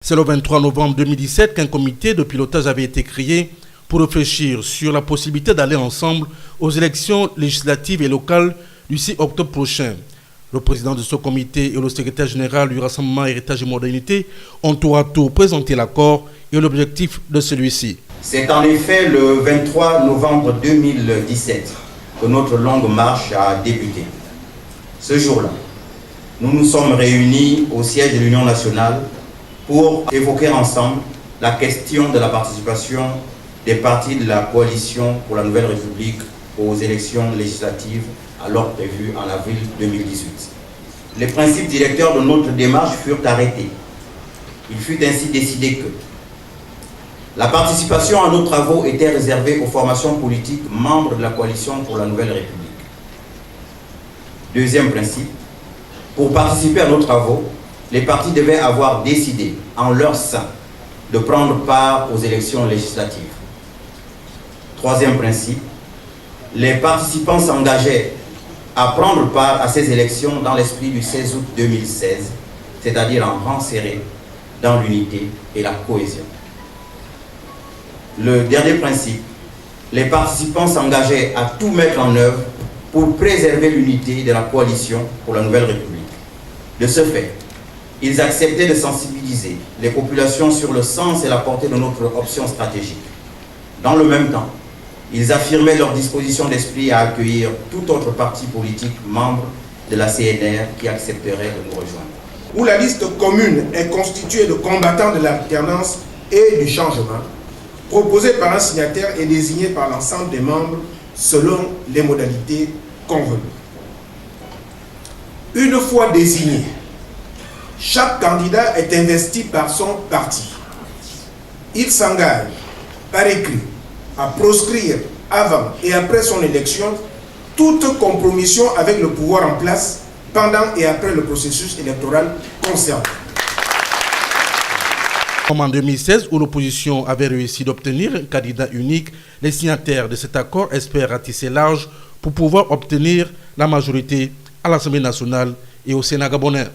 C'est le 23 novembre 2017 qu'un comité de pilotage avait été créé pour réfléchir sur la possibilité d'aller ensemble aux élections législatives et locales du 6 octobre prochain. Le président de ce comité et le secrétaire général du Rassemblement Héritage et Modernité ont tour à tour présenté l'accord et l'objectif de celui-ci. C'est en effet le 23 novembre 2017 que notre longue marche a débuté. Ce jour-là, nous nous sommes réunis au siège de l'Union nationale pour évoquer ensemble la question de la participation des partis de la coalition pour la Nouvelle République aux élections législatives alors prévues en avril 2018. Les principes directeurs de notre démarche furent arrêtés. Il fut ainsi décidé que la participation à nos travaux était réservée aux formations politiques membres de la coalition pour la Nouvelle République. Deuxième principe, pour participer à nos travaux, les partis devaient avoir décidé en leur sein de prendre part aux élections législatives. Troisième principe, les participants s'engageaient à prendre part à ces élections dans l'esprit du 16 août 2016, c'est-à-dire en rang serré, dans l'unité et la cohésion. Le dernier principe, les participants s'engageaient à tout mettre en œuvre pour préserver l'unité de la coalition pour la Nouvelle République. De ce fait, ils acceptaient de sensibiliser les populations sur le sens et la portée de notre option stratégique. Dans le même temps, ils affirmaient leur disposition d'esprit à accueillir tout autre parti politique membre de la CNR qui accepterait de nous rejoindre. Où la liste commune est constituée de combattants de l'alternance et du changement, proposée par un signataire et désignée par l'ensemble des membres selon les modalités convenues. Une fois désigné, chaque candidat est investi par son parti. Il s'engage par écrit à proscrire avant et après son élection toute compromission avec le pouvoir en place pendant et après le processus électoral concerné. Comme en 2016, où l'opposition avait réussi d'obtenir un candidat unique, les signataires de cet accord espèrent ratisser large pour pouvoir obtenir la majorité à l'Assemblée nationale et au Sénat gabonais.